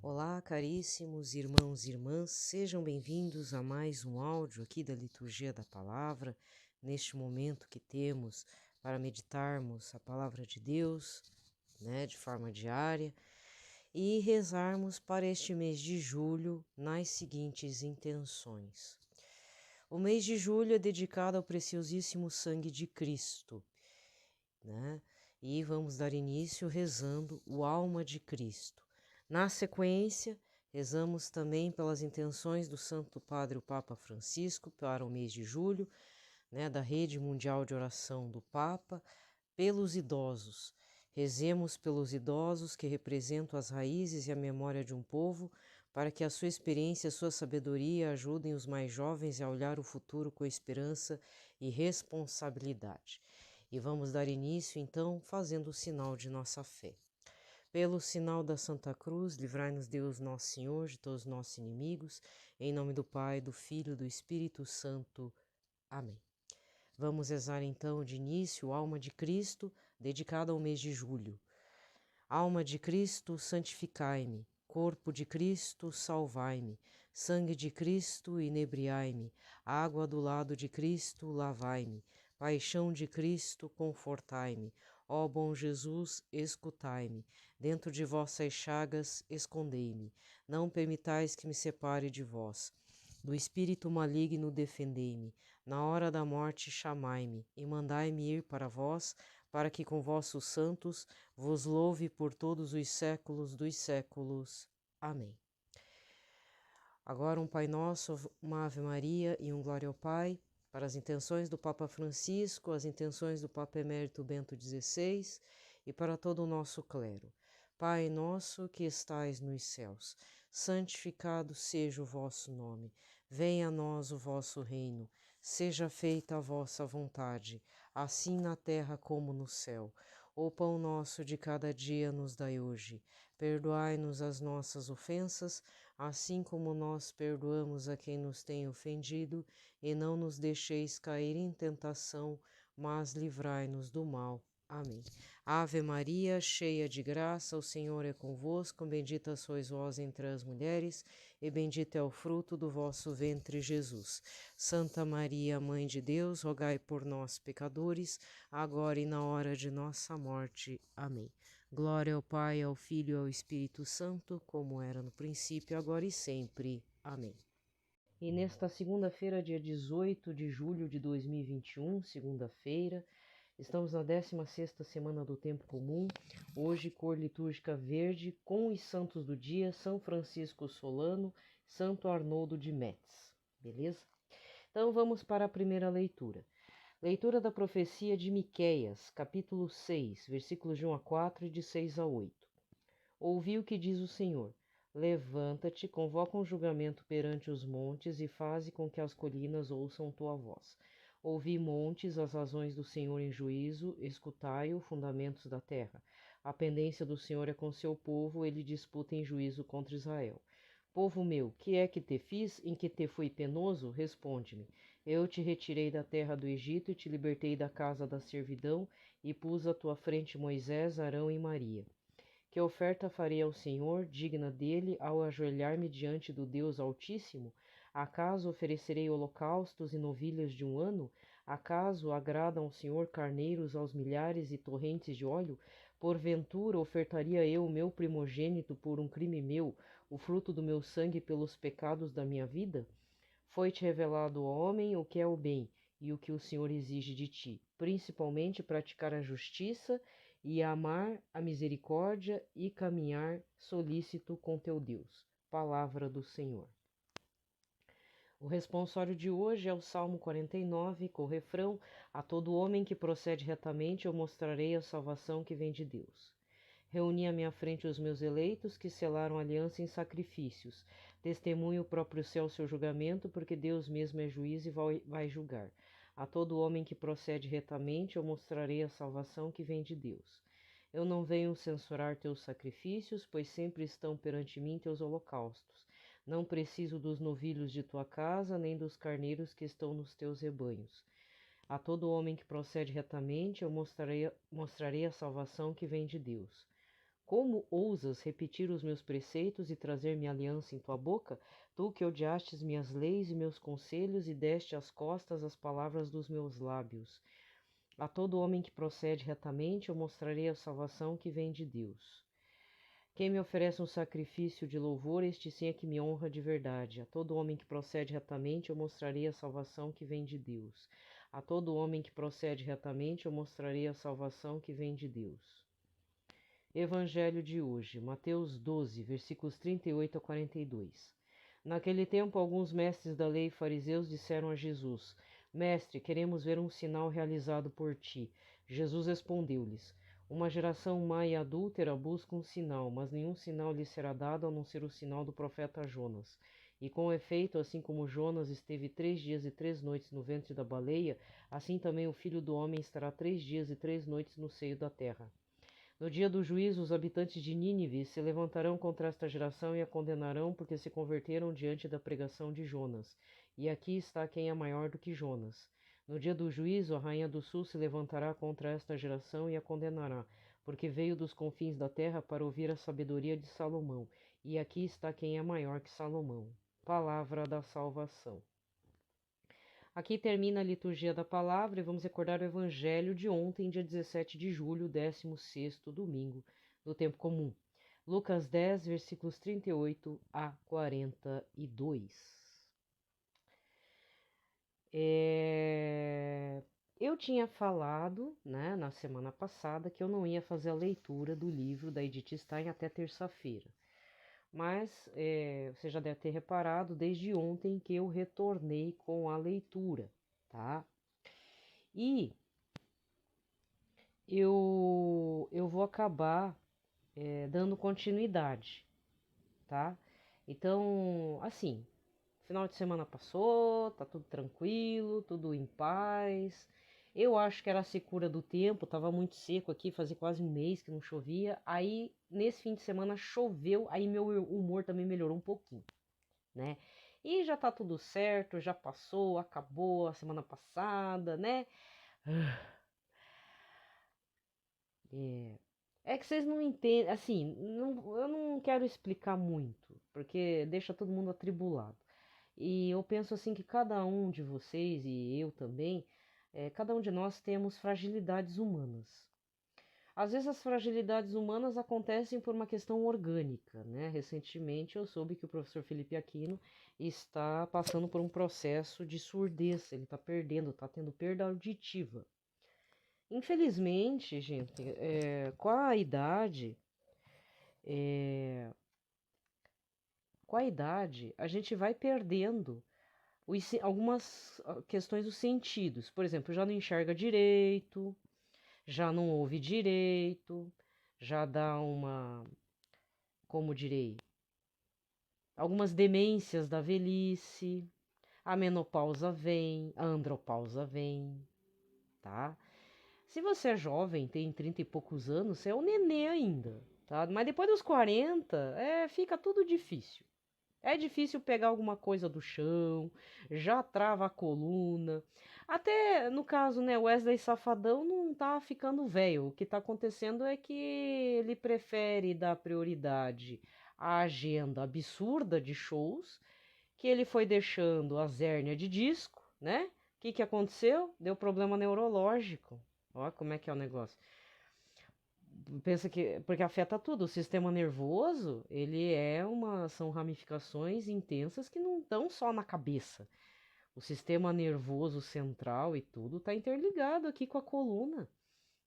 Olá, caríssimos irmãos e irmãs, sejam bem-vindos a mais um áudio aqui da Liturgia da Palavra, neste momento que temos para meditarmos a Palavra de Deus, de forma diária, e rezarmos para este mês de julho nas seguintes intenções. O mês de julho é dedicado ao preciosíssimo sangue de Cristo, E vamos dar início rezando o Alma de Cristo. Na sequência, rezamos também pelas intenções do Santo Padre o Papa Francisco para o mês de julho, da Rede Mundial de Oração do Papa, pelos idosos. Rezemos pelos idosos que representam as raízes e a memória de um povo, para que a sua experiência e a sua sabedoria ajudem os mais jovens a olhar o futuro com esperança e responsabilidade. E vamos dar início, então, fazendo o sinal de nossa fé. Pelo sinal da Santa Cruz, livrai-nos Deus Nosso Senhor de todos os nossos inimigos, em nome do Pai, do Filho e do Espírito Santo. Amém. Vamos rezar então de início o Alma de Cristo, dedicada ao mês de julho. Alma de Cristo, santificai-me. Corpo de Cristo, salvai-me. Sangue de Cristo, inebriai-me. Água do lado de Cristo, lavai-me. Paixão de Cristo, confortai-me. Ó bom Jesus, escutai-me. Dentro de vossas chagas, escondei-me. Não permitais que me separe de vós. Do espírito maligno, defendei-me. Na hora da morte, chamai-me, e mandai-me ir para vós, para que com vossos santos vos louve por todos os séculos dos séculos. Amém. Agora um Pai Nosso, uma Ave Maria e um Glória ao Pai, para as intenções do Papa Francisco, as intenções do Papa Emérito Bento XVI e para todo o nosso clero. Pai nosso que estais nos céus, santificado seja o vosso nome. Venha a nós o vosso reino. Seja feita a vossa vontade, assim na terra como no céu. O pão nosso de cada dia nos dai hoje. Perdoai-nos as nossas ofensas, assim como nós perdoamos a quem nos tem ofendido, e não nos deixeis cair em tentação, mas livrai-nos do mal. Amém. Ave Maria, cheia de graça, o Senhor é convosco, bendita sois vós entre as mulheres, e bendito é o fruto do vosso ventre, Jesus. Santa Maria, Mãe de Deus, rogai por nós, pecadores, agora e na hora de nossa morte. Amém. Glória ao Pai, ao Filho e ao Espírito Santo, como era no princípio, agora e sempre. Amém. E nesta segunda-feira, dia 18 de julho de 2021, segunda-feira, estamos na 16ª semana do Tempo Comum, hoje cor litúrgica verde, com os santos do dia, São Francisco Solano, Santo Arnoldo de Metz, beleza? Então vamos para a primeira leitura. Leitura da profecia de Miqueias, capítulo 6, versículos de 1 a 4 e de 6 a 8. Ouvi o que diz o Senhor. Levanta-te, convoca um julgamento perante os montes e faze com que as colinas ouçam tua voz. Ouvi, montes, as razões do Senhor em juízo, escutai-o, fundamentos da terra. A pendência do Senhor é com seu povo, ele disputa em juízo contra Israel. Povo meu, que é que te fiz, em que te fui penoso? Responde-me. Eu te retirei da terra do Egito e te libertei da casa da servidão, e pus à tua frente Moisés, Arão e Maria. Que oferta farei ao Senhor, digna dele, ao ajoelhar-me diante do Deus Altíssimo? Acaso oferecerei holocaustos e novilhas de um ano? Acaso agradam ao Senhor carneiros aos milhares e torrentes de óleo? Porventura ofertaria eu o meu primogênito por um crime meu, o fruto do meu sangue pelos pecados da minha vida? Foi-te revelado, ó homem, o que é o bem e o que o Senhor exige de ti, principalmente praticar a justiça e amar a misericórdia e caminhar solícito com teu Deus. Palavra do Senhor. O responsório de hoje é o Salmo 49, com o refrão: A todo homem que procede retamente eu mostrarei a salvação que vem de Deus. Reuni à minha frente os meus eleitos, que selaram aliança em sacrifícios. Testemunho o próprio céu seu julgamento, porque Deus mesmo é juiz e vai julgar. A todo homem que procede retamente eu mostrarei a salvação que vem de Deus. Eu não venho censurar teus sacrifícios, pois sempre estão perante mim teus holocaustos. Não preciso dos novilhos de tua casa, nem dos carneiros que estão nos teus rebanhos. A todo homem que procede retamente eu mostrarei a salvação que vem de Deus. Como ousas repetir os meus preceitos e trazer minha aliança em tua boca? Tu que odiastes minhas leis e meus conselhos e deste às costas as palavras dos meus lábios. A todo homem que procede retamente eu mostrarei a salvação que vem de Deus. Quem me oferece um sacrifício de louvor, este sim é que me honra de verdade. A todo homem que procede retamente eu mostrarei a salvação que vem de Deus. A todo homem que procede retamente eu mostrarei a salvação que vem de Deus. Evangelho de hoje, Mateus 12, versículos 38 a 42. Naquele tempo, alguns mestres da lei e fariseus disseram a Jesus: Mestre, queremos ver um sinal realizado por ti. Jesus respondeu-lhes: Uma geração má e adúltera busca um sinal, mas nenhum sinal lhe será dado a não ser o sinal do profeta Jonas. E com efeito, assim como Jonas esteve 3 dias e 3 noites no ventre da baleia, assim também o Filho do Homem estará 3 dias e 3 noites no seio da terra. No dia do juízo, os habitantes de Nínive se levantarão contra esta geração e a condenarão, porque se converteram diante da pregação de Jonas. E aqui está quem é maior do que Jonas. No dia do juízo, a rainha do sul se levantará contra esta geração e a condenará, porque veio dos confins da terra para ouvir a sabedoria de Salomão. E aqui está quem é maior que Salomão. Palavra da salvação. Aqui termina a liturgia da palavra e vamos recordar o evangelho de ontem, dia 17 de julho, 16º domingo do tempo comum. Lucas 10, versículos 38 a 42. Eu tinha falado, né, na semana passada que eu não ia fazer a leitura do livro da Edith Stein até terça-feira. Mas você já deve ter reparado desde ontem que eu retornei com a leitura, tá? E eu vou acabar dando continuidade, tá? Então, assim, final de semana passou, tá tudo tranquilo, tudo em paz. Eu acho que era a secura do tempo, tava muito seco aqui, fazia quase um mês que não chovia. Aí, nesse fim de semana choveu, aí meu humor também melhorou um pouquinho, né? E já tá tudo certo, já passou, acabou a semana passada, né? É que vocês não entendem, assim, eu não quero explicar muito, porque deixa todo mundo atribulado. E eu penso assim que cada um de vocês e eu também, cada um de nós temos fragilidades humanas. Às vezes as fragilidades humanas acontecem por uma questão orgânica, né? Recentemente eu soube que o professor Felipe Aquino está passando por um processo de surdez, ele está perdendo, está tendo perda auditiva. Infelizmente, gente, com a idade, a gente vai perdendo algumas questões dos sentidos. Por exemplo, já não enxerga direito, já não ouve direito, já dá como direi, algumas demências da velhice, a menopausa vem, a andropausa vem, tá? Se você é jovem, tem 30 e poucos anos, você é um nenê ainda, tá? Mas depois dos 40, fica tudo difícil. É difícil pegar alguma coisa do chão, já trava a coluna. Até no caso, né, Wesley Safadão não tá ficando velho. O que tá acontecendo é que ele prefere dar prioridade à agenda absurda de shows, que ele foi deixando as hérnias de disco, né? O que aconteceu? Deu problema neurológico. Ó, como é que é o negócio. Pensa que, porque afeta tudo, o sistema nervoso, são ramificações intensas que não estão só na cabeça. O sistema nervoso central e tudo está interligado aqui com a coluna,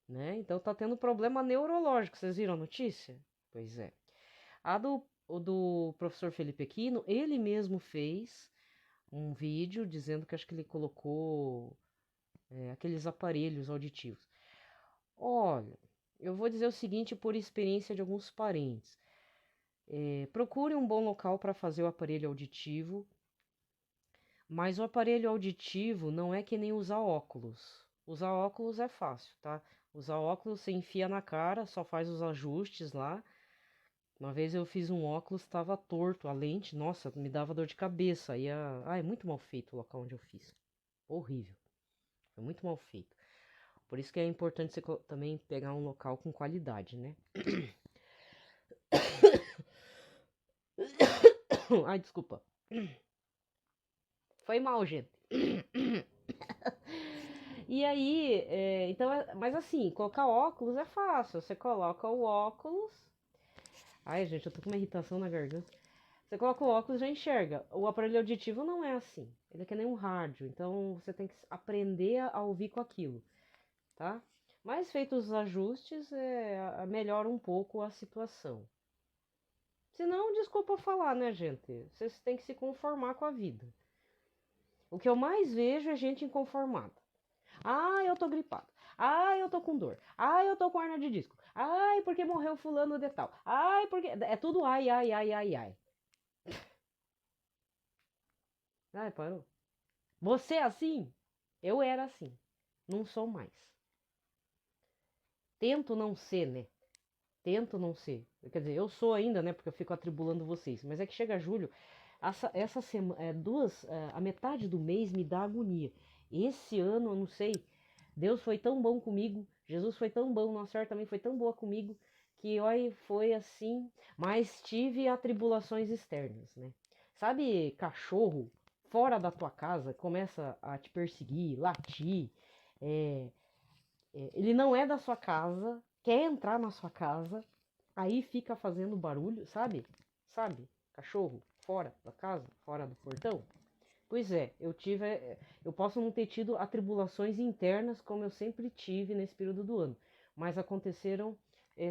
né? Então tá tendo problema neurológico, vocês viram a notícia? Pois é. O do professor Felipe Aquino, ele mesmo fez um vídeo dizendo que acho que ele colocou aqueles aparelhos auditivos. Olha, eu vou dizer o seguinte por experiência de alguns parentes. Procure um bom local para fazer o aparelho auditivo, mas o aparelho auditivo não é que nem usar óculos. Usar óculos é fácil, tá? Usar óculos você enfia na cara, só faz os ajustes lá. Uma vez eu fiz um óculos, estava torto, a lente, nossa, me dava dor de cabeça. É muito mal feito o local onde eu fiz. Horrível. Foi muito mal feito. Por isso que é importante você também pegar um local com qualidade, né? Ai, desculpa. Foi mal, gente. E aí, então, mas assim, colocar óculos é fácil. Você coloca o óculos. Ai, gente, eu tô com uma irritação na garganta. Você coloca o óculos e já enxerga. O aparelho auditivo não é assim. Ele é que nem um rádio. Então você tem que aprender a ouvir com aquilo, tá? Mas feitos os ajustes, melhora um pouco a situação. Se não, desculpa falar, né, gente? Vocês têm que se conformar com a vida. O que eu mais vejo é gente inconformada. Ah, eu tô gripado. Ah, eu tô com dor. Ah, eu tô com hernia de disco. Ai, porque morreu fulano de tal. Ai, porque... É tudo ai, ai, ai, ai, ai. Ai, parou. Você é assim? Eu era assim. Não sou mais. Tento não ser, né? Tento não ser. Quer dizer, eu sou ainda, né? Porque eu fico atribulando vocês. Mas é que chega julho, essa semana, a metade do mês me dá agonia. Esse ano, eu não sei, Deus foi tão bom comigo, Jesus foi tão bom, Nossa Senhora também foi tão boa comigo, que olha, foi assim, mas tive atribulações externas, né? Sabe, cachorro fora da tua casa começa a te perseguir, latir, é, ele não é da sua casa, quer entrar na sua casa, aí fica fazendo barulho, sabe? Sabe? Cachorro fora da casa, fora do portão. Pois é, eu posso não ter tido atribulações internas como eu sempre tive nesse período do ano, mas aconteceram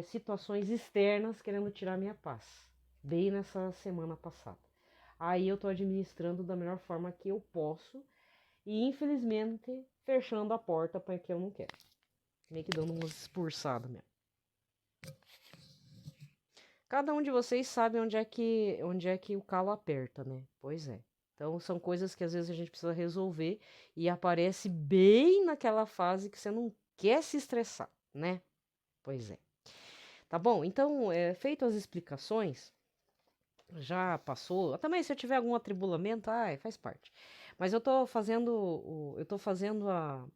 situações externas querendo tirar minha paz, bem nessa semana passada. Aí eu tô administrando da melhor forma que eu posso e infelizmente fechando a porta para que eu não quero. Meio que dando umas expulsadas mesmo. Cada um de vocês sabe onde é que o calo aperta, né? Pois é. Então são coisas que às vezes a gente precisa resolver e aparece bem naquela fase que você não quer se estressar, né? Pois é. Tá bom? Então, feito as explicações, já passou. Também se eu tiver algum atribulamento, faz parte. Mas eu tô fazendo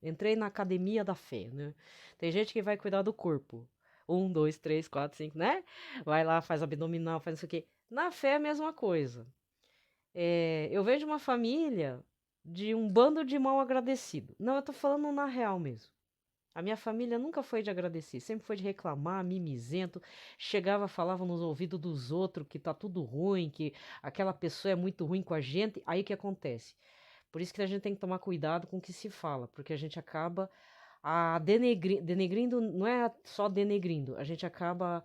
entrei na academia da fé, né? Tem gente que vai cuidar do corpo. 1, 2, 3, 4, 5, né? Vai lá, faz abdominal, faz isso aqui. Na fé é a mesma coisa. Eu vejo uma família de um bando de mal agradecido. Não, eu tô falando na real mesmo. A minha família nunca foi de agradecer, sempre foi de reclamar, mimizento. Chegava, falava nos ouvidos dos outros que tá tudo ruim, que aquela pessoa é muito ruim com a gente. Aí o que acontece? Por isso que a gente tem que tomar cuidado com o que se fala, porque a gente acaba denegrindo, não é só denegrindo, a gente acaba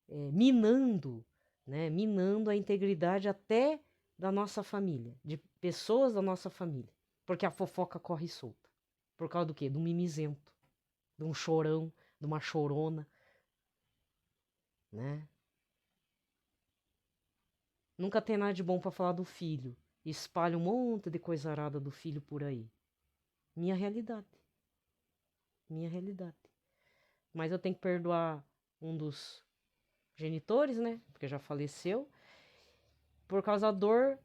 minando, né? Minando a integridade até da nossa família, de pessoas da nossa família, porque a fofoca corre solta. Por causa do quê? Do mimizento, de um chorão, de uma chorona, né? Nunca tem nada de bom para falar do filho. Espalha um monte de coisa arada do filho por aí. Minha realidade. Minha realidade. Mas eu tenho que perdoar um dos genitores, né? Porque já faleceu. Por causa da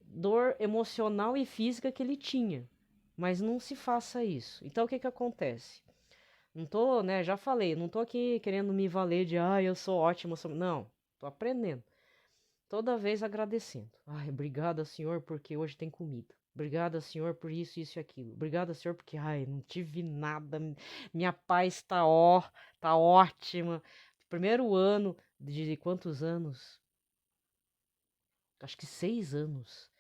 dor emocional e física que ele tinha. Mas não se faça isso. Então o que que acontece? Não tô, né? Já falei, não tô aqui querendo me valer de, eu sou ótimo. Não, tô aprendendo. Toda vez agradecendo. Ai, obrigada, Senhor, porque hoje tem comida. Obrigada, Senhor, por isso, isso e aquilo. Obrigada, Senhor, porque, não tive nada. Minha paz tá ótima. Primeiro ano de quantos anos? Acho que 6 anos.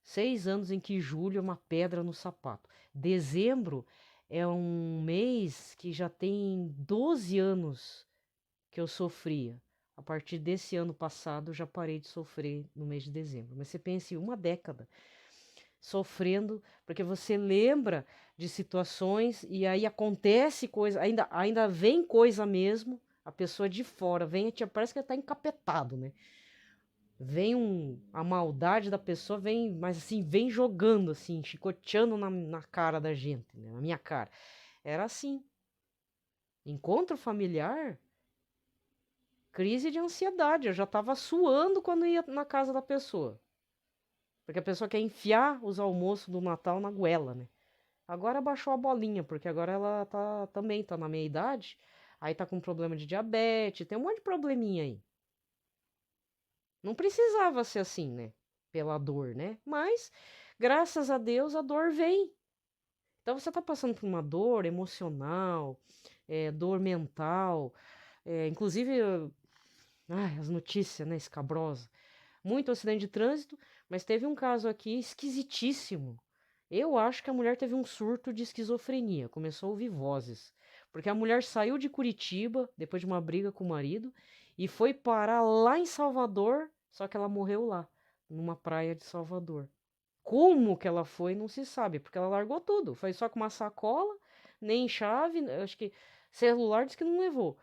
6 anos em que julho é uma pedra no sapato. Dezembro é um mês que já tem 12 anos que eu sofria. A partir desse ano passado, eu já parei de sofrer no mês de dezembro. Mas você pense, uma década sofrendo, porque você lembra de situações e aí acontece coisa, ainda vem coisa mesmo, a pessoa de fora vem, parece que está encapetado, né? Vem a maldade da pessoa, vem, mas assim, vem jogando, assim, chicoteando na cara da gente, né? Na minha cara. Era assim. Encontro familiar, crise de ansiedade. Eu já tava suando quando ia na casa da pessoa. Porque a pessoa quer enfiar os almoços do Natal na goela, né? Agora baixou a bolinha, porque agora ela também tá na meia idade. Aí tá com problema de diabetes, tem um monte de probleminha aí. Não precisava ser assim, né? Pela dor, né? Mas, graças a Deus, a dor vem. Então, você está passando por uma dor emocional, dor mental, inclusive, as notícias, né? Escabrosas. Muito acidente de trânsito, mas teve um caso aqui esquisitíssimo. Eu acho que a mulher teve um surto de esquizofrenia, começou a ouvir vozes. Porque a mulher saiu de Curitiba, depois de uma briga com o marido, e foi parar lá em Salvador, só que ela morreu lá, numa praia de Salvador. Como que ela foi, não se sabe, porque ela largou tudo. Foi só com uma sacola, nem chave, acho que celular diz que não levou.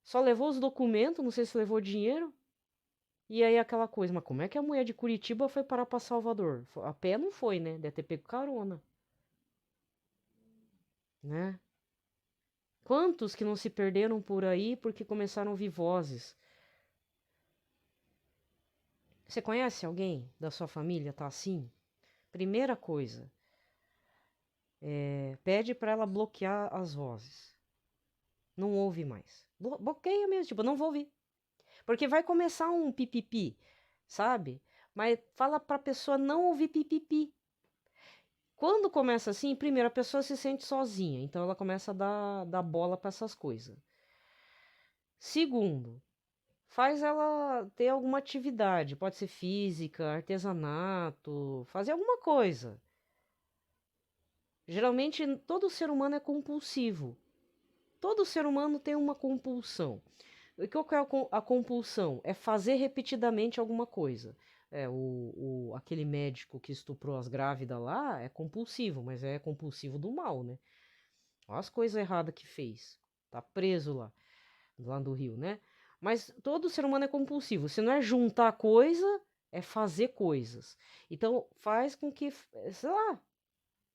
Só levou os documentos, não sei se levou dinheiro. E aí aquela coisa, mas como é que a mulher de Curitiba foi parar pra Salvador? A pé não foi, né? Deve ter pego carona, né? Quantos que não se perderam por aí porque começaram a ouvir vozes? Você conhece alguém da sua família tá assim? Primeira coisa, pede para ela bloquear as vozes. Não ouve mais. Bloqueia mesmo, tipo, não vou ouvir. Porque vai começar um pipipi, sabe? Mas fala pra pessoa não ouvir pipipi. Quando começa assim, primeiro a pessoa se sente sozinha, então ela começa a dar bola para essas coisas. Segundo, faz ela ter alguma atividade, pode ser física, artesanato, fazer alguma coisa. Geralmente todo ser humano é compulsivo. Todo ser humano tem uma compulsão. O que é a compulsão? É fazer repetidamente alguma coisa. Aquele médico que estuprou as grávidas lá é compulsivo, mas é compulsivo do mal, né? Olha as coisas erradas que fez. Tá preso lá do Rio, né? Mas todo ser humano é compulsivo. Se não é juntar coisa, é fazer coisas. Então faz com que, sei lá,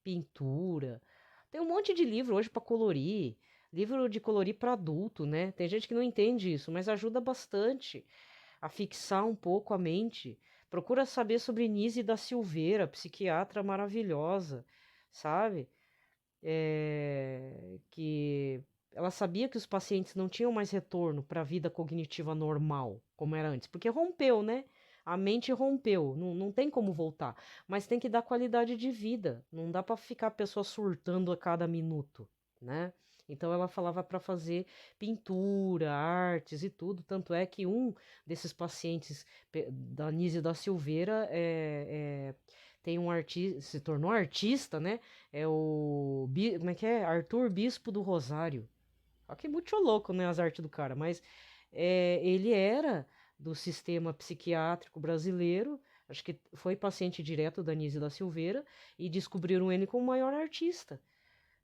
pintura. Tem um monte de livro hoje para colorir. Livro de colorir para adulto, né? Tem gente que não entende isso, mas ajuda bastante a fixar um pouco a mente. Procura saber sobre Nise da Silveira, psiquiatra maravilhosa, sabe? Que ela sabia que os pacientes não tinham mais retorno para a vida cognitiva normal, como era antes, porque rompeu, né? A mente rompeu, não tem como voltar, mas tem que dar qualidade de vida, não dá para ficar a pessoa surtando a cada minuto, né? Então ela falava para fazer pintura, artes e tudo, tanto é que um desses pacientes da Nise da Silveira tem um artista, se tornou artista, né? É como é que é? Arthur Bispo do Rosário. Olha que muito louco, né? As artes do cara. Mas ele era do sistema psiquiátrico brasileiro. Acho que foi paciente direto da Anísio da Silveira. E descobriram ele como o maior artista,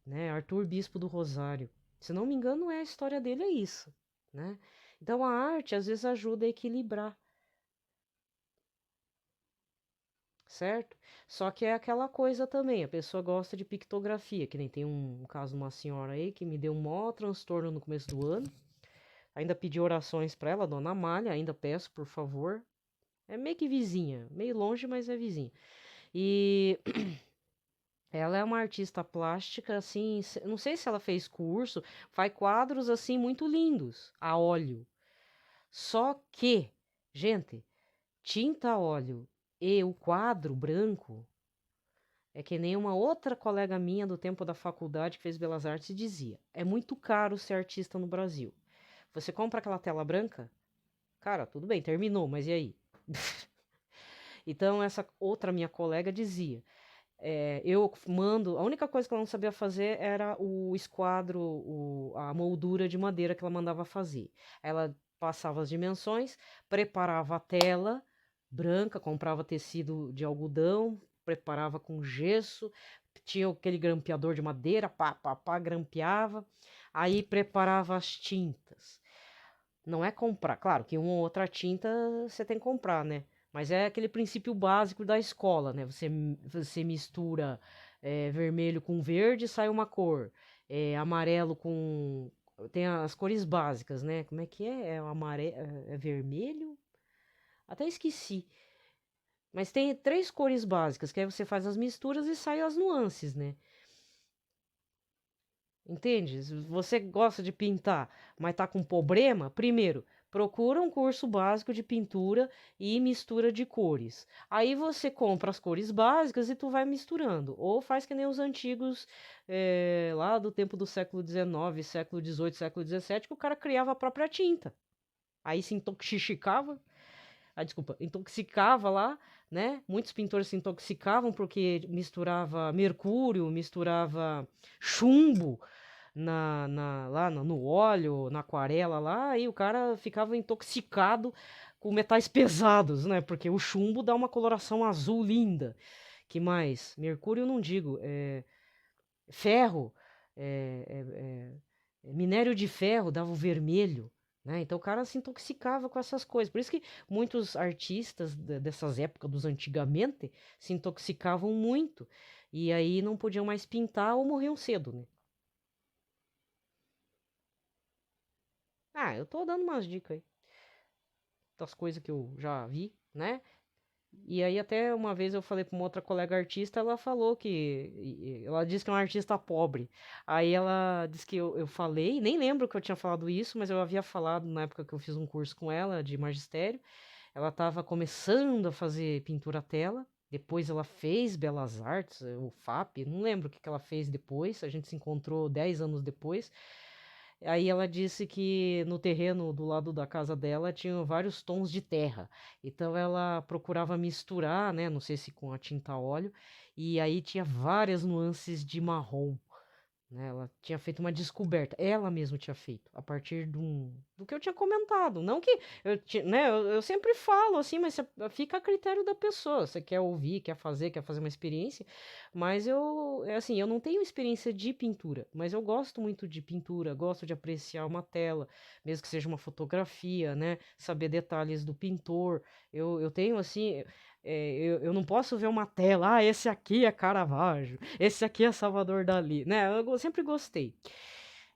né? Arthur Bispo do Rosário. Se não me engano, a história dele é isso, né? Então a arte às vezes ajuda a equilibrar, certo? Só que é aquela coisa também, a pessoa gosta de pictografia, que nem tem um caso de uma senhora aí que me deu um maior transtorno no começo do ano. Ainda pedi orações para ela, Dona Amália, ainda peço, por favor. É meio que vizinha, meio longe, mas é vizinha. E ela é uma artista plástica, assim, não sei se ela fez curso, faz quadros assim muito lindos, a óleo. Só que, gente, tinta a óleo e o quadro branco é que nem uma outra colega minha do tempo da faculdade que fez Belas Artes dizia: é muito caro ser artista no Brasil. Você compra aquela tela branca? Cara, tudo bem, terminou, mas e aí? Então, essa outra minha colega dizia: eu mando. A única coisa que ela não sabia fazer era o esquadro, a moldura de madeira que ela mandava fazer. Ela passava as dimensões, preparava a tela branca, comprava tecido de algodão, preparava com gesso, tinha aquele grampeador de madeira, pá, grampeava, aí preparava as tintas. Não é comprar, claro que uma ou outra tinta você tem que comprar, né? Mas é aquele princípio básico da escola, né? Você mistura vermelho com verde, sai uma cor. Amarelo com. Tem as cores básicas, né? Como é que é? É, é vermelho? Até esqueci. Mas tem três cores básicas, que aí você faz as misturas e sai as nuances, né? Entende? Se você gosta de pintar, mas tá com problema, primeiro, procura um curso básico de pintura e mistura de cores. Aí você compra as cores básicas e tu vai misturando. Ou faz que nem os antigos, lá do tempo do século XIX, século XVIII, século XVII, que o cara criava a própria tinta. Aí se intoxicava, desculpa, intoxicava lá, né? Muitos pintores se intoxicavam porque misturava mercúrio, misturava chumbo lá no óleo, na aquarela lá, e o cara ficava intoxicado com metais pesados, né? Porque o chumbo dá uma coloração azul linda. Que mais? Mercúrio eu não digo, ferro, é, é, minério de ferro dava o vermelho. Né? Então o cara se intoxicava com essas coisas. Por isso que muitos artistas dessas épocas, dos antigamente, se intoxicavam muito. E aí não podiam mais pintar ou morriam cedo, né? Ah, eu tô dando umas dicas aí das coisas que eu já vi, né? E aí até uma vez eu falei para uma outra colega artista, ela falou que ela disse que é uma artista pobre. Aí ela disse que eu falei, nem lembro que eu tinha falado isso, mas eu havia falado na época que eu fiz um curso com ela de magistério. Ela estava começando a fazer pintura à tela. Depois ela fez Belas Artes, o FAP, não lembro o que que ela fez depois, a gente se encontrou 10 anos depois. Aí ela disse que no terreno do lado da casa dela tinham vários tons de terra. Então ela procurava misturar, né? Não sei se com a tinta a óleo, e aí tinha várias nuances de marrom. Né? Ela tinha feito uma descoberta, ela mesma tinha feito, a partir do que eu tinha comentado. Não que né, eu sempre falo assim, mas fica a critério da pessoa. Você quer ouvir, quer fazer uma experiência, mas é assim, eu não tenho experiência de pintura, mas eu gosto muito de pintura, gosto de apreciar uma tela, mesmo que seja uma fotografia, né? Saber detalhes do pintor. Eu tenho assim. Eu não posso ver uma tela, esse aqui é Caravaggio, esse aqui é Salvador Dalí, né? Eu sempre gostei.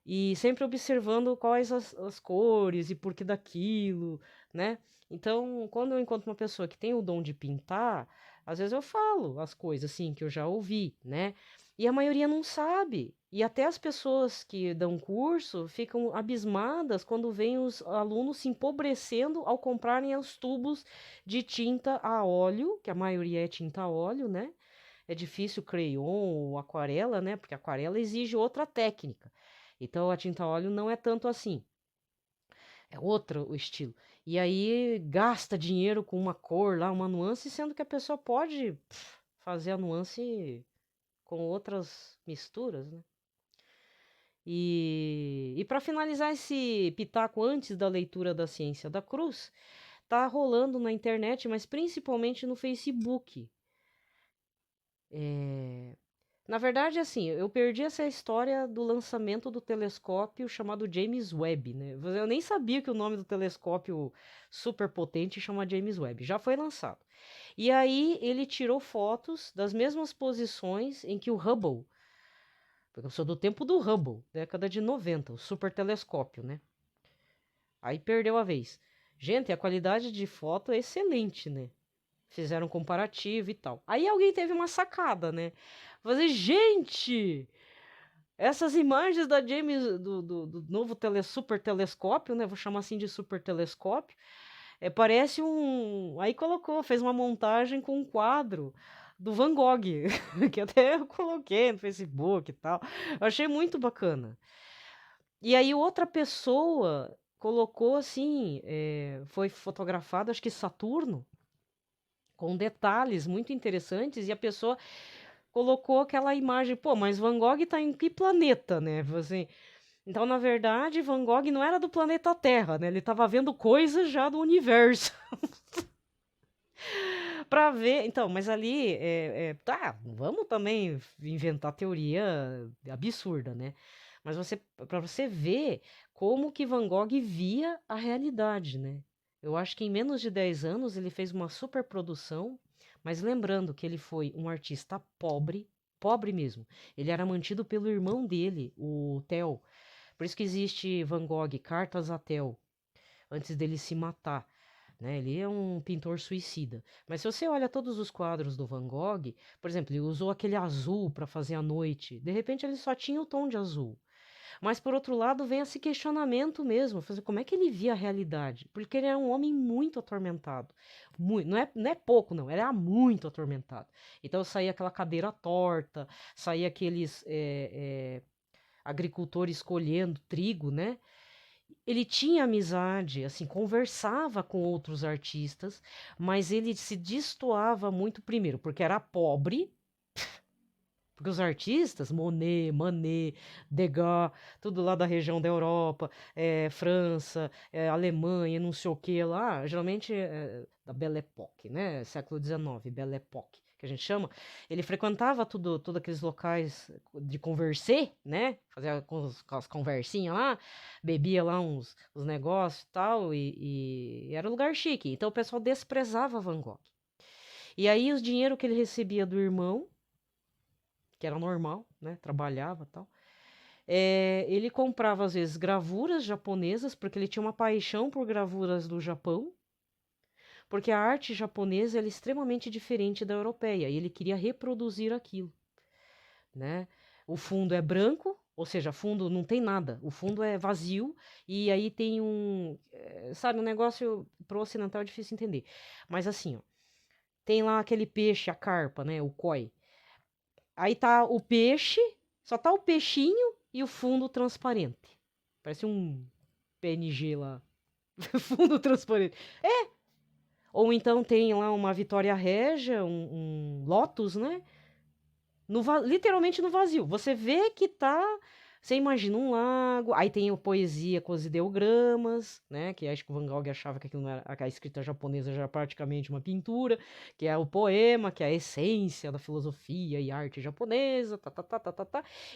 E sempre observando quais as cores e por que daquilo, né? Então, quando eu encontro uma pessoa que tem o dom de pintar, às vezes eu falo as coisas assim que eu já ouvi, né? E a maioria não sabe. E até as pessoas que dão curso ficam abismadas quando veem os alunos se empobrecendo ao comprarem os tubos de tinta a óleo, que a maioria é tinta a óleo, né? É difícil crayon ou aquarela, né? Porque aquarela exige outra técnica. Então a tinta a óleo não é tanto assim. É outro o estilo. E aí gasta dinheiro com uma cor lá, uma nuance, sendo que a pessoa pode fazer a nuance com outras misturas, né? E para finalizar esse pitaco antes da leitura da Ciência da Cruz, tá rolando na internet, mas principalmente no Facebook. Na verdade, assim, eu perdi essa história do lançamento do telescópio chamado James Webb, né? Eu nem sabia que o nome do telescópio super potente chama James Webb. Já foi lançado. E aí ele tirou fotos das mesmas posições em que o Hubble, porque eu sou do tempo do Hubble, década de 90, o super telescópio, né? Aí perdeu a vez. Gente, a qualidade de foto é excelente, né? Fizeram um comparativo e tal. Aí alguém teve uma sacada, né? Fazer, gente, essas imagens da James do novo super telescópio, né? Vou chamar assim de super telescópio. Parece um. Aí colocou, fez uma montagem com um quadro do Van Gogh, que até eu coloquei no Facebook e tal. Eu achei muito bacana. E aí outra pessoa colocou assim, foi fotografado, acho que Saturno, com detalhes muito interessantes, e a pessoa colocou aquela imagem, pô, mas Van Gogh tá em que planeta, né? Assim, então, na verdade, Van Gogh não era do planeta Terra, né? Ele estava vendo coisas já do universo. Para ver, então, mas ali, tá, vamos também inventar teoria absurda, né? Mas para você ver como que Van Gogh via a realidade, né? Eu acho que em menos de 10 anos ele fez uma super produção, mas lembrando que ele foi um artista pobre, pobre mesmo. Ele era mantido pelo irmão dele, o Theo. Por isso que existe Van Gogh, Cartas a Theo, antes dele se matar. Né? Ele é um pintor suicida. Mas se você olha todos os quadros do Van Gogh, por exemplo, ele usou aquele azul para fazer a noite. De repente ele só tinha o tom de azul. Mas, por outro lado, vem esse questionamento mesmo, como é que ele via a realidade? Porque ele era um homem muito atormentado. Muito, não é pouco, não, ele era muito atormentado. Então saía aquela cadeira torta, saía aqueles agricultores colhendo trigo, né? Ele tinha amizade, assim, conversava com outros artistas, mas ele se destoava muito primeiro, porque era pobre, porque os artistas, Monet, Manet, Degas, tudo lá da região da Europa, França, Alemanha, não sei o que lá, geralmente da Belle Époque, né? Século XIX, Belle Époque, que a gente chama. Ele frequentava todos aqueles locais de conversê, né? Fazia com as conversinhas lá, bebia lá os negócios e tal, e era um lugar chique. Então o pessoal desprezava Van Gogh. E aí o dinheiro que ele recebia do irmão, que era normal, né? Trabalhava e tal. Ele comprava, às vezes, gravuras japonesas, porque ele tinha uma paixão por gravuras do Japão, porque a arte japonesa é extremamente diferente da europeia, e ele queria reproduzir aquilo, né? O fundo é branco, ou seja, fundo não tem nada, o fundo é vazio, e aí tem sabe, um negócio pro ocidental é difícil entender, mas assim, ó, tem lá aquele peixe, a carpa, né, o koi. Aí tá o peixe, só tá o peixinho e o fundo transparente. Parece um PNG lá. Fundo transparente. Ou então tem lá uma Vitória Régia, um Lotus, né? Literalmente no vazio. Você vê que tá. Você imagina um lago, aí tem a poesia com os ideogramas, né? Que acho que o Van Gogh achava que aquilo não era, a escrita japonesa já era praticamente uma pintura, que é o poema, que é a essência da filosofia e arte japonesa, tá.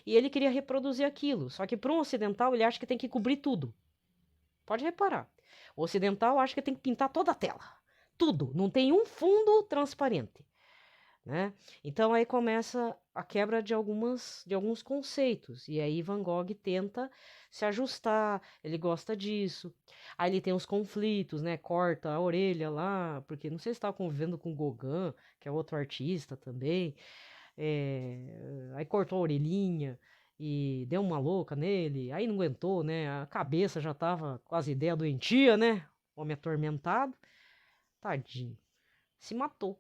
E ele queria reproduzir aquilo. Só que para um ocidental ele acha que tem que cobrir tudo. Pode reparar. O ocidental acha que tem que pintar toda a tela. Tudo. Não tem um fundo transparente. Né? Então aí começa a quebra de alguns conceitos, e aí Van Gogh tenta se ajustar, ele gosta disso. Aí ele tem os conflitos, né? Corta a orelha lá, porque não sei se estava convivendo com Gauguin, que é outro artista também. Aí cortou a orelhinha e deu uma louca nele, aí não aguentou, né? A cabeça já tava com as ideias doentia, né? Homem atormentado, tadinho, se matou.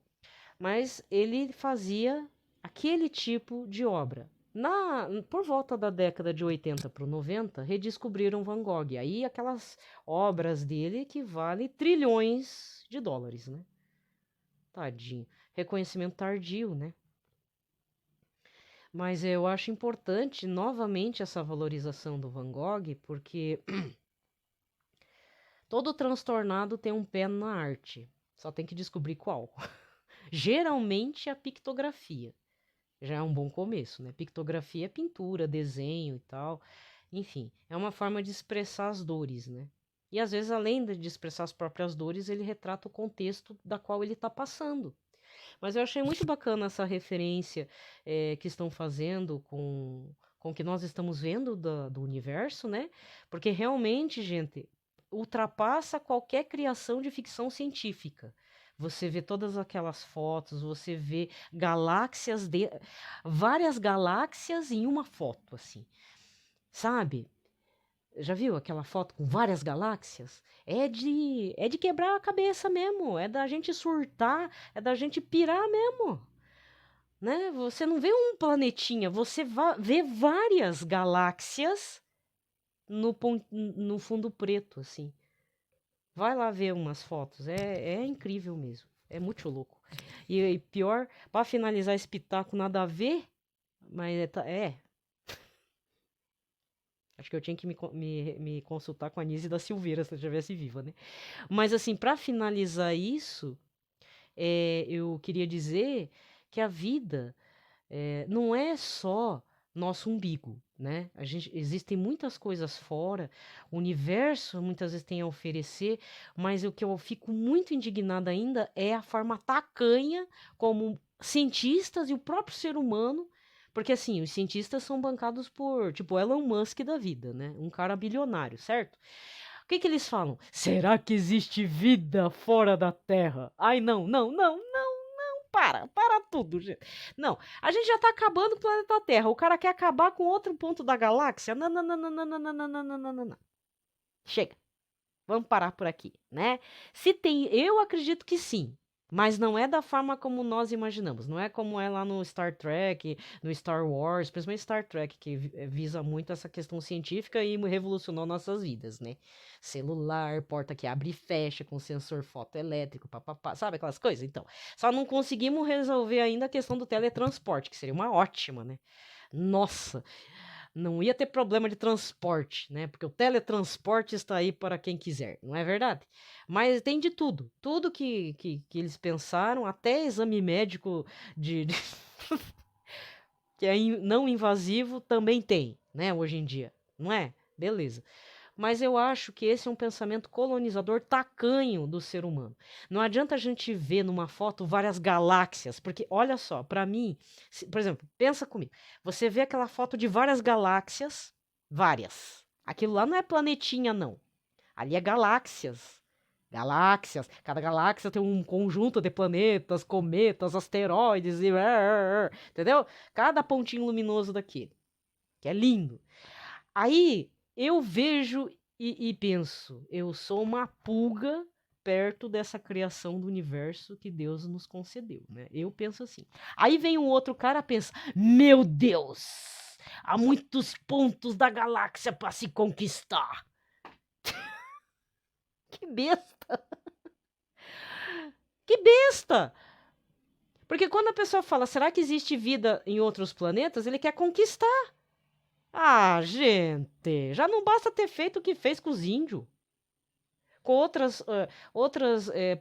Mas ele fazia aquele tipo de obra. Por volta da década de 80 para o 90, redescobriram Van Gogh. Aí aquelas obras dele que valem trilhões de dólares, né? Tadinho. Reconhecimento tardio, né? Mas eu acho importante novamente essa valorização do Van Gogh, porque todo transtornado tem um pé na arte. Só tem que descobrir qual. Geralmente a pictografia. Já é um bom começo, né? Pictografia é pintura, desenho e tal. Enfim, é uma forma de expressar as dores, né? E às vezes, além de expressar as próprias dores, ele retrata o contexto da qual ele está passando. Mas eu achei muito bacana essa referência que estão fazendo com o que nós estamos vendo do universo, né? Porque realmente, gente, ultrapassa qualquer criação de ficção científica. Você vê todas aquelas fotos, você vê várias galáxias em uma foto, assim, sabe? Já viu aquela foto com várias galáxias? É de quebrar a cabeça mesmo, é da gente surtar, é da gente pirar mesmo, né? Você não vê um planetinha, você vê várias galáxias no fundo preto, assim. Vai lá ver umas fotos, é incrível mesmo, é muito louco. E pior, para finalizar esse pitaco nada a ver, mas acho que eu tinha que me consultar com a Nise da Silveira se eu estivesse viva, né? Mas assim, para finalizar isso, eu queria dizer que a vida não é só nosso umbigo, né? Existem muitas coisas fora, o universo muitas vezes tem a oferecer, mas o que eu fico muito indignada ainda é a forma tacanha como cientistas e o próprio ser humano, porque assim, os cientistas são bancados por, tipo, Elon Musk da vida, né? Um cara bilionário, certo? O que eles falam? Será que existe vida fora da Terra? Ai, não, não, não, não, para tudo, gente. Não, a gente já tá acabando o planeta Terra. O cara quer acabar com outro ponto da galáxia? Não, não, não, não, não, não, não, não, não, não, não, não. Chega. Vamos parar por aqui, né? Se tem, eu acredito que sim, mas não é da forma como nós imaginamos. Não é como é lá no Star Trek, no Star Wars, principalmente Star Trek, que visa muito essa questão científica e revolucionou nossas vidas, né? Celular, porta que abre e fecha com sensor fotoelétrico, papapá, sabe aquelas coisas? Então, só não conseguimos resolver ainda a questão do teletransporte, que seria uma ótima, né? Nossa, não ia ter problema de transporte, né? Porque o teletransporte está aí para quem quiser, não é verdade? Mas tem de tudo. Tudo que eles pensaram, até exame médico de que é não invasivo, também tem, né? Hoje em dia, não é? Beleza. Mas eu acho que esse é um pensamento colonizador tacanho do ser humano. Não adianta a gente ver numa foto várias galáxias, porque olha só, para mim, por exemplo, pensa comigo. Você vê aquela foto de várias galáxias, várias. Aquilo lá não é planetinha, não. Ali é galáxias. Galáxias. Cada galáxia tem um conjunto de planetas, cometas, asteroides e entendeu? Cada pontinho luminoso daquele. Que é lindo. Aí eu vejo e penso, eu sou uma pulga perto dessa criação do universo que Deus nos concedeu, né? Eu penso assim. Aí vem um outro cara e pensa, meu Deus, há muitos pontos da galáxia para se conquistar. Que besta! Que besta! Porque quando a pessoa fala, será que existe vida em outros planetas? Ele quer conquistar. Ah, gente, já não basta ter feito o que fez com os índios, com outras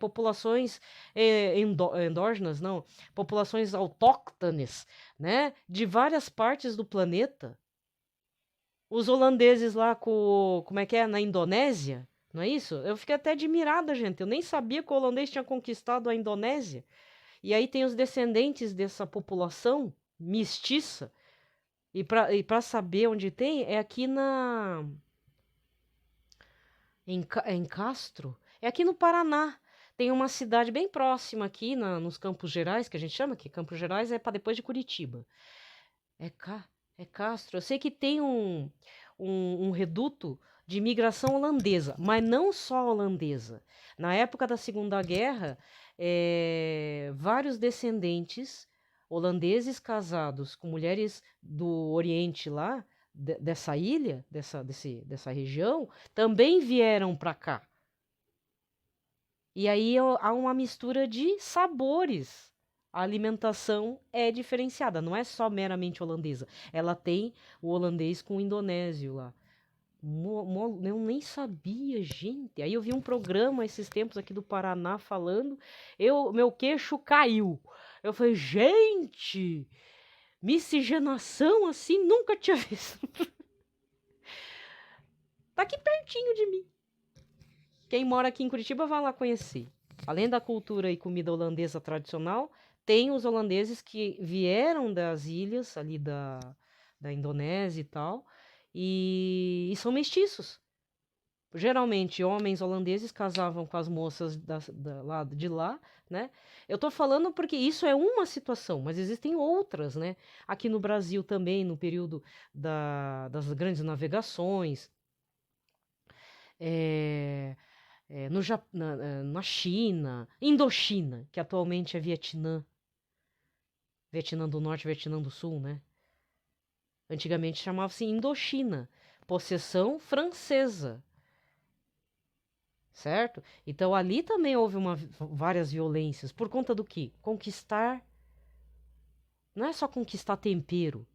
populações endógenas, não, populações autóctones, né, de várias partes do planeta. Os holandeses lá como é que é, na Indonésia, não é isso? Eu fiquei até admirada, gente, eu nem sabia que o holandês tinha conquistado a Indonésia. E aí tem os descendentes dessa população mestiça. E para saber onde tem, é aqui em Castro, é aqui no Paraná. Tem uma cidade bem próxima aqui nos Campos Gerais, que a gente chama que Campos Gerais é para depois de Curitiba. É, é Castro. Eu sei que tem um reduto de imigração holandesa, mas não só holandesa. Na época da Segunda Guerra, vários descendentes holandeses casados com mulheres do Oriente lá, dessa ilha, dessa região, também vieram para cá. E aí há uma mistura de sabores. A alimentação é diferenciada, não é só meramente holandesa. Ela tem o holandês com o indonésio lá. Eu nem sabia, gente. Aí eu vi um programa esses tempos aqui do Paraná falando, meu queixo caiu. Eu falei, gente, miscigenação assim nunca tinha visto. Tá aqui pertinho de mim. Quem mora aqui em Curitiba vai lá conhecer. Além da cultura e comida holandesa tradicional, tem os holandeses que vieram das ilhas ali da Indonésia e tal, e são mestiços. Geralmente, homens holandeses casavam com as moças lá de lá, né? Eu tô falando porque isso é uma situação, mas existem outras, né? Aqui no Brasil também, no período das grandes navegações, na China, Indochina, que atualmente é Vietnã. Vietnã do Norte e Vietnã do Sul, né? Antigamente chamava-se Indochina, possessão francesa. Certo? Então ali também houve várias violências. Por conta do quê? Conquistar. Não é só conquistar tempero.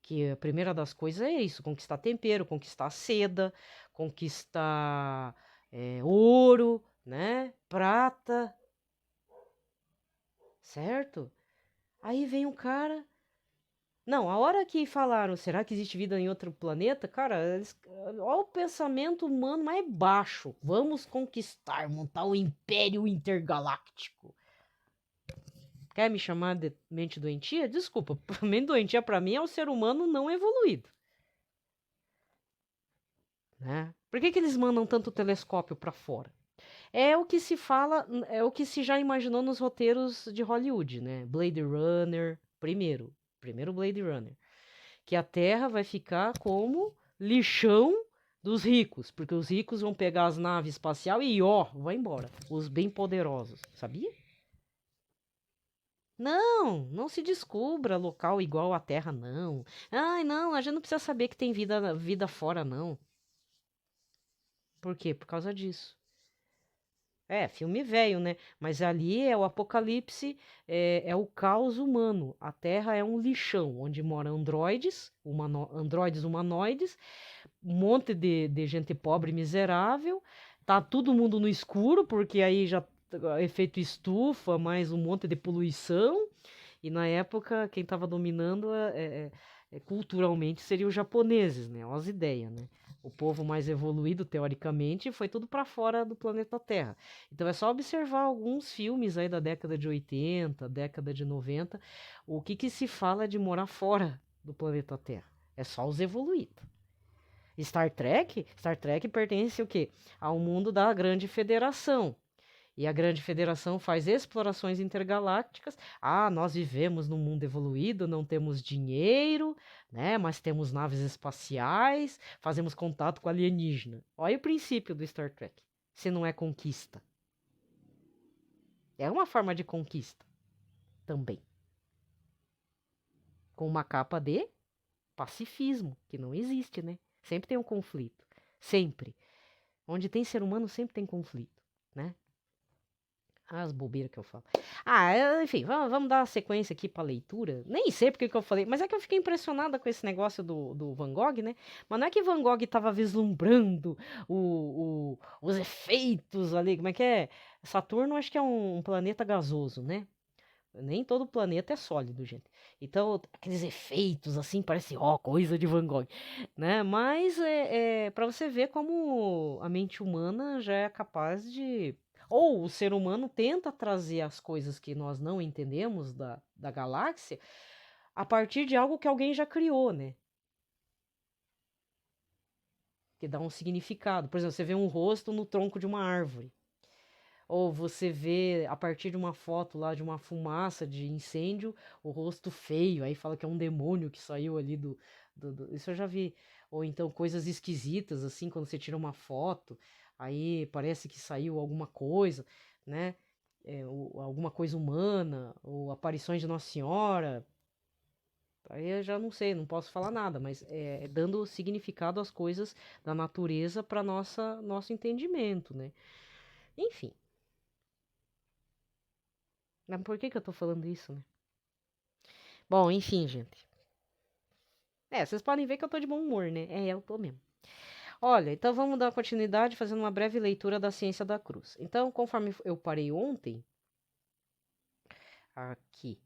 Que a primeira das coisas é isso: conquistar tempero, conquistar seda, conquistar ouro, né? Prata. Certo? Aí vem um cara. Não, a hora que falaram, será que existe vida em outro planeta? Cara, olha o pensamento humano mais baixo. Vamos conquistar, montar o Império Intergaláctico. Quer me chamar de mente doentia? Desculpa, mente doentia pra mim é o ser humano não evoluído. Né? Por que eles mandam tanto telescópio pra fora? É o que se fala, é o que se já imaginou nos roteiros de Hollywood, né? Blade Runner, primeiro Blade Runner, que a Terra vai ficar como lixão dos ricos, porque os ricos vão pegar as naves espaciais e ó, vai embora, os bem poderosos, sabia? Não, não se descubra local igual à Terra, não. Ai, não, a gente não precisa saber que tem vida fora, não. Por quê? Por causa disso. É, filme velho, né? Mas ali é o apocalipse, é o caos humano. A Terra é um lixão, onde moram androides, androides humanoides, um monte de gente pobre e miserável. Tá todo mundo no escuro, porque aí já efeito estufa, mais um monte de poluição. E na época, quem estava dominando culturalmente seria os japoneses, né? Olha as ideias, né? O povo mais evoluído, teoricamente, foi tudo para fora do planeta Terra. Então é só observar alguns filmes aí da década de 80, década de 90, o que se fala de morar fora do planeta Terra. É só os evoluídos. Star Trek pertence o quê? Ao mundo da Grande Federação. E a Grande Federação faz explorações intergalácticas. Ah, nós vivemos num mundo evoluído, não temos dinheiro, né? Mas temos naves espaciais, fazemos contato com alienígena. Olha o princípio do Star Trek. Se não é conquista. É uma forma de conquista também. Com uma capa de pacifismo, que não existe, né? Sempre tem um conflito. Sempre. Onde tem ser humano, sempre tem conflito, né? As bobeiras que eu falo. Enfim, vamos dar uma sequência aqui pra leitura. Nem sei porque que eu falei, mas é que eu fiquei impressionada com esse negócio do Van Gogh, né? Mas não é que Van Gogh tava vislumbrando os efeitos ali, como é que é? Saturno acho que é um planeta gasoso, né? Nem todo planeta é sólido, gente. Então, aqueles efeitos assim, parece, ó, coisa de Van Gogh, né? Mas para você ver como a mente humana já é capaz de. Ou o ser humano tenta trazer as coisas que nós não entendemos da galáxia a partir de algo que alguém já criou, né? Que dá um significado. Por exemplo, você vê um rosto no tronco de uma árvore. Ou você vê a partir de uma foto lá de uma fumaça de incêndio, o rosto feio, aí fala que é um demônio que saiu ali Isso eu já vi. Ou então coisas esquisitas, assim, quando você tira uma foto, aí parece que saiu alguma coisa, né? Ou alguma coisa humana, ou aparições de Nossa Senhora. Aí eu já não sei, não posso falar nada, mas é dando significado às coisas da natureza para nosso entendimento, né? Enfim. Mas por que eu tô falando isso, né? Bom, enfim, gente. Vocês podem ver que eu tô de bom humor, né? Eu tô mesmo. Olha, então vamos dar continuidade fazendo uma breve leitura da ciência da cruz. Então, conforme eu parei ontem, aqui.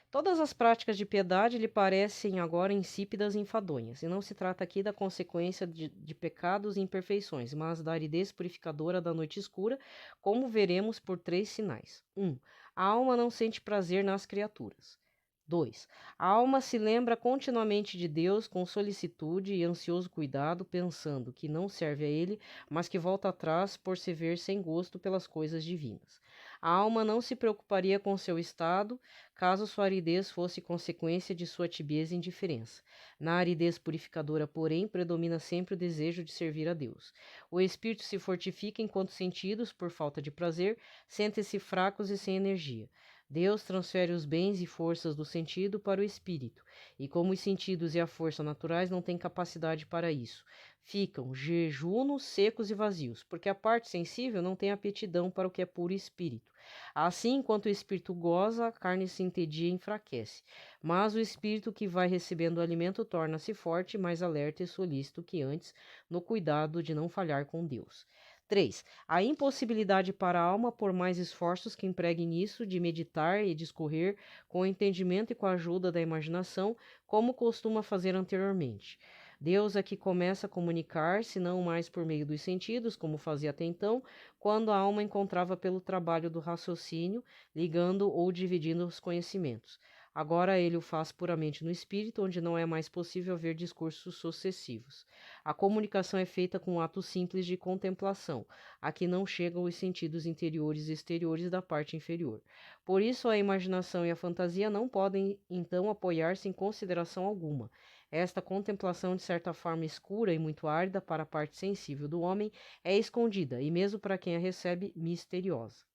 Todas as práticas de piedade lhe parecem agora insípidas e enfadonhas, e não se trata aqui da consequência de pecados e imperfeições, mas da aridez purificadora da noite escura, como veremos por 3 sinais. 1. A alma não sente prazer nas criaturas. 2. A alma se lembra continuamente de Deus com solicitude e ansioso cuidado, pensando que não serve a Ele, mas que volta atrás por se ver sem gosto pelas coisas divinas. A alma não se preocuparia com seu estado, caso sua aridez fosse consequência de sua tibieza e indiferença. Na aridez purificadora, porém, predomina sempre o desejo de servir a Deus. O espírito se fortifica enquanto sentidos, por falta de prazer, sentem-se fracos e sem energia. Deus transfere os bens e forças do sentido para o espírito, e como os sentidos e a força naturais não têm capacidade para isso, ficam jejunos, secos e vazios, porque a parte sensível não tem aptidão para o que é puro espírito. Assim, enquanto o espírito goza, a carne se entedia e enfraquece, mas o espírito que vai recebendo o alimento torna-se forte, mais alerta e solícito que antes, no cuidado de não falhar com Deus. 3. A impossibilidade para a alma, por mais esforços que empregue nisso, de meditar e discorrer com o entendimento e com a ajuda da imaginação, como costuma fazer anteriormente. Deus aqui começa a comunicar-se, não mais por meio dos sentidos, como fazia até então, quando a alma encontrava pelo trabalho do raciocínio, ligando ou dividindo os conhecimentos. Agora ele o faz puramente no espírito, onde não é mais possível haver discursos sucessivos. A comunicação é feita com um ato simples de contemplação. Aqui não chegam os sentidos interiores e exteriores da parte inferior. Por isso, a imaginação e a fantasia não podem, então, apoiar-se em consideração alguma. Esta contemplação, de certa forma escura e muito árida para a parte sensível do homem, é escondida, e mesmo para quem a recebe, misteriosa.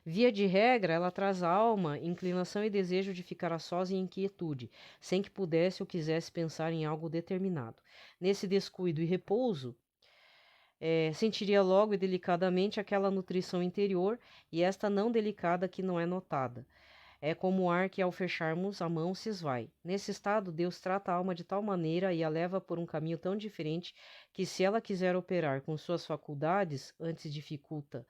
Via de regra, ela traz à alma inclinação e desejo de ficar a sós e em inquietude, sem que pudesse ou quisesse pensar em algo determinado. Nesse descuido e repouso, sentiria logo e delicadamente aquela nutrição interior, e esta não delicada que não é notada. É como o ar que, ao fecharmos a mão, se esvai. Nesse estado, Deus trata a alma de tal maneira e a leva por um caminho tão diferente que, se ela quiser operar com suas faculdades, antes dificulta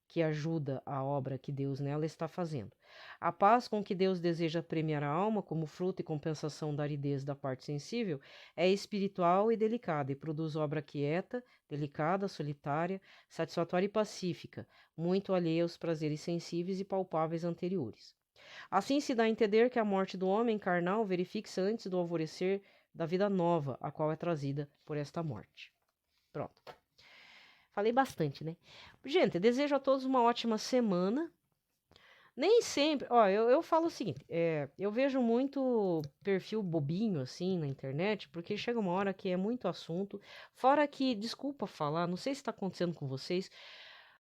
que ajuda a obra que Deus nela está fazendo. A paz com que Deus deseja premiar a alma, como fruto e compensação da aridez da parte sensível, é espiritual e delicada e produz obra quieta, delicada, solitária, satisfatória e pacífica, muito alheia aos prazeres sensíveis e palpáveis anteriores. Assim se dá a entender que a morte do homem carnal verifique-se antes do alvorecer da vida nova, a qual é trazida por esta morte. Pronto. Falei bastante, né? Gente, desejo a todos uma ótima semana. Nem sempre, ó, eu falo o seguinte, eu vejo muito perfil bobinho assim na internet, porque chega uma hora que é muito assunto, fora que, desculpa falar, não sei se está acontecendo com vocês,